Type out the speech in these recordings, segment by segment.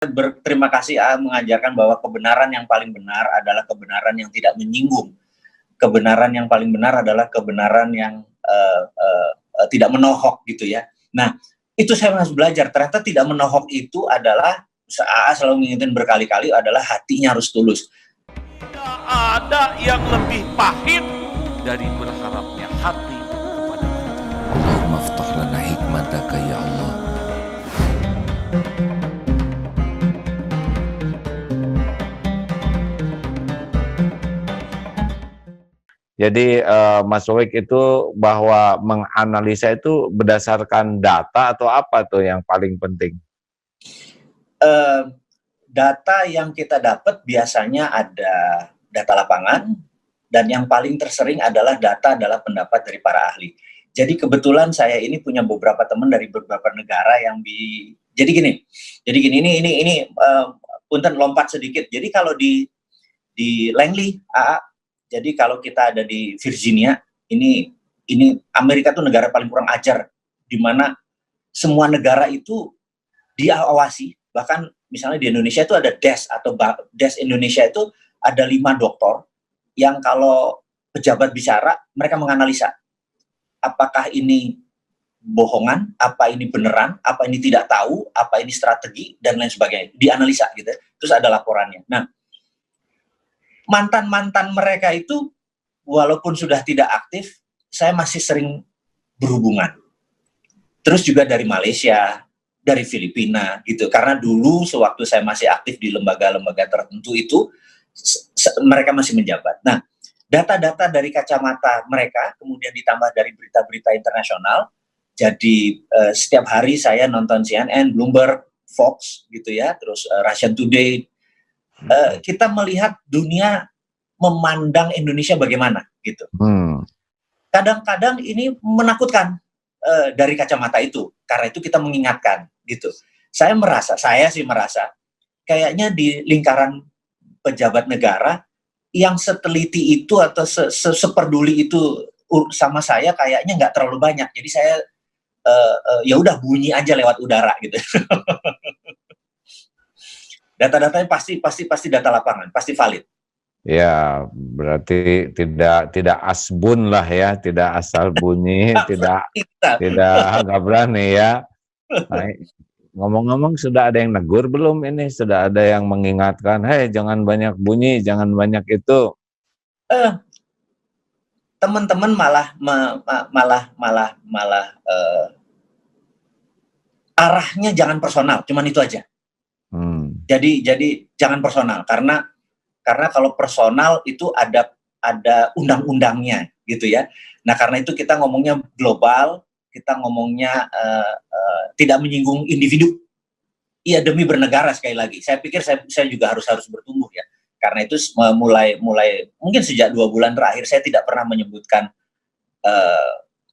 berterima kasih mengajarkan bahwa kebenaran yang paling benar adalah kebenaran yang tidak menyinggung. Kebenaran yang paling benar adalah kebenaran yang tidak menohok gitu ya. Nah, itu saya harus belajar. Ternyata tidak menohok itu adalah, AA selalu mengingatkan berkali-kali, adalah hatinya harus tulus. Tidak ada yang lebih pahit dari berharapnya hati kepada Allah. Allahumma aftah lana hikmataka ya Allah. Jadi Mas Wik itu bahwa menganalisa itu berdasarkan data atau apa tuh yang paling penting? Data yang kita dapat biasanya ada data lapangan, dan yang paling tersering adalah pendapat dari para ahli. Jadi kebetulan saya ini punya beberapa teman dari beberapa negara yang jadi gini ini punten lompat sedikit. Jadi kalau di Langley, jadi kalau kita ada di Virginia, ini Amerika tuh negara paling kurang ajar, di mana semua negara itu diawasi. Bahkan misalnya di Indonesia itu ada DES atau DES Indonesia itu ada 5 dokter yang kalau pejabat bicara mereka menganalisa apakah ini bohongan, apa ini beneran, apa ini tidak tahu, apa ini strategi dan lain sebagainya, dianalisa gitu. Terus ada laporannya. Nah, mantan-mantan mereka itu walaupun sudah tidak aktif, saya masih sering berhubungan. Terus juga dari Malaysia, dari Filipina gitu. Karena dulu sewaktu saya masih aktif di lembaga-lembaga tertentu itu, mereka masih menjabat. Nah, data-data dari kacamata mereka, kemudian ditambah dari berita-berita internasional, jadi setiap hari saya nonton CNN, Bloomberg, Fox gitu ya, terus Russian Today, kita melihat dunia memandang Indonesia bagaimana gitu. Kadang-kadang ini menakutkan dari kacamata itu, karena itu kita mengingatkan gitu. Saya sih merasa kayaknya di lingkaran pejabat negara yang seteliti itu atau seperduli itu sama saya kayaknya nggak terlalu banyak. Jadi saya ya udah bunyi aja lewat udara gitu. Data-datanya pasti data lapangan, pasti valid. Ya, berarti tidak asbun lah ya, tidak asal bunyi, tidak nggak berani ya. Nah, ngomong-ngomong sudah ada yang negur belum ini? Sudah ada yang mengingatkan, hei jangan banyak bunyi, jangan banyak itu. Teman-teman malah arahnya jangan personal, cuman itu aja. Jadi jangan personal, karena kalau personal itu ada undang-undangnya gitu ya. Nah karena itu kita ngomongnya global, kita ngomongnya tidak menyinggung individu. Iya, demi bernegara sekali lagi. Saya pikir saya juga harus bertumbuh ya. Karena itu mulai mungkin sejak 2 bulan terakhir saya tidak pernah menyebutkan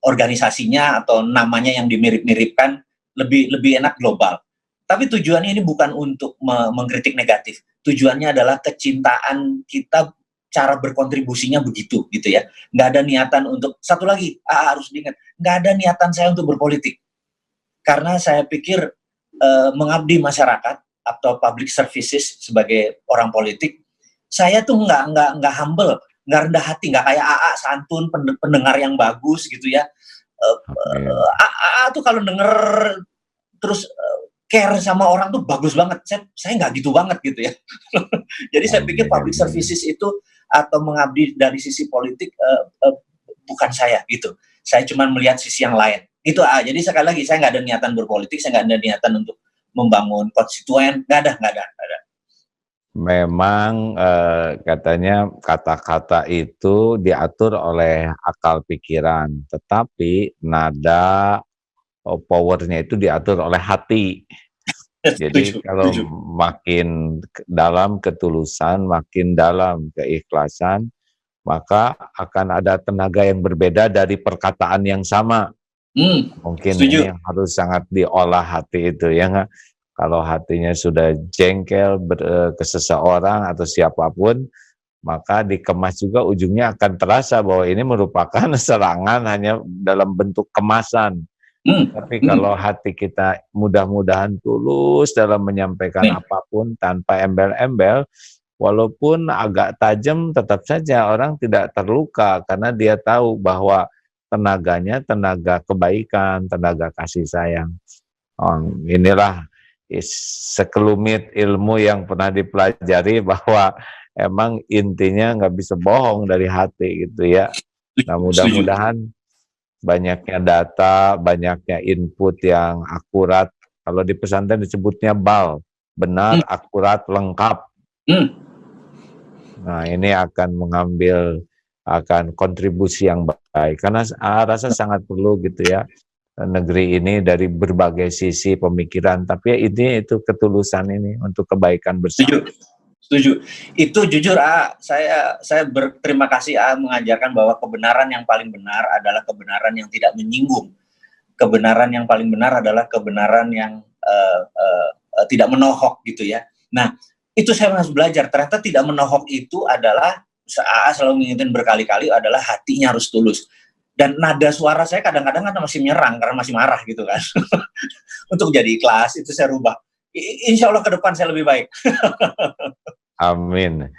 organisasinya atau namanya yang dimirip-miripkan, lebih enak global. Tapi tujuannya ini bukan untuk mengkritik negatif. Tujuannya adalah kecintaan kita, cara berkontribusinya begitu gitu ya. Nggak ada niatan untuk, satu lagi harus diingat, nggak ada niatan saya untuk berpolitik. Karena saya pikir mengabdi masyarakat atau public services sebagai orang politik, saya tuh nggak humble, nggak rendah hati, nggak kayak AA santun, pendengar yang bagus gitu ya. AA tuh kalau denger terus care sama orang tuh bagus banget. Saya nggak gitu banget gitu ya. Jadi saya pikir public services itu atau mengabdi dari sisi politik bukan saya gitu. Saya cuma melihat sisi yang lain. Itu jadi sekali lagi saya nggak ada niatan berpolitik, saya nggak ada niatan untuk membangun konstituen, nggak ada. Memang katanya kata-kata itu diatur oleh akal pikiran, tetapi nada powernya itu diatur oleh hati. Jadi kalau makin dalam ketulusan, makin dalam keikhlasan, maka akan ada tenaga yang berbeda dari perkataan yang sama. Mungkin ini yang harus sangat diolah hati itu ya nggak? Kalau hatinya sudah jengkel ke seseorang atau siapapun, maka dikemas juga ujungnya akan terasa bahwa ini merupakan serangan hanya dalam bentuk kemasan. Tapi kalau hati kita mudah-mudahan tulus dalam menyampaikan apapun tanpa embel-embel, walaupun agak tajam, tetap saja orang tidak terluka karena dia tahu bahwa tenaganya tenaga kebaikan, tenaga kasih sayang. Inilah sekelumit ilmu yang pernah dipelajari bahwa emang intinya nggak bisa bohong dari hati gitu ya. Nah mudah-mudahan banyaknya data, banyaknya input yang akurat. Kalau di pesantren disebutnya BAL, benar, akurat, lengkap. Nah ini akan mengambil, akan kontribusi yang baik. Karena rasa sangat perlu gitu ya, negeri ini dari berbagai sisi pemikiran. Tapi ini itu ketulusan ini untuk kebaikan bersama. Setuju. Itu jujur saya berterima kasih mengajarkan bahwa kebenaran yang paling benar adalah kebenaran yang tidak menyinggung. Kebenaran yang paling benar adalah kebenaran yang tidak menohok gitu ya. Nah, itu saya harus belajar. Ternyata tidak menohok itu adalah selalu mengingatkan berkali-kali adalah hatinya harus tulus. Dan nada suara saya kadang-kadang kan masih menyerang karena masih marah gitu kan. Untuk jadi ikhlas itu saya rubah. Insya Allah ke depan saya lebih baik. Amin.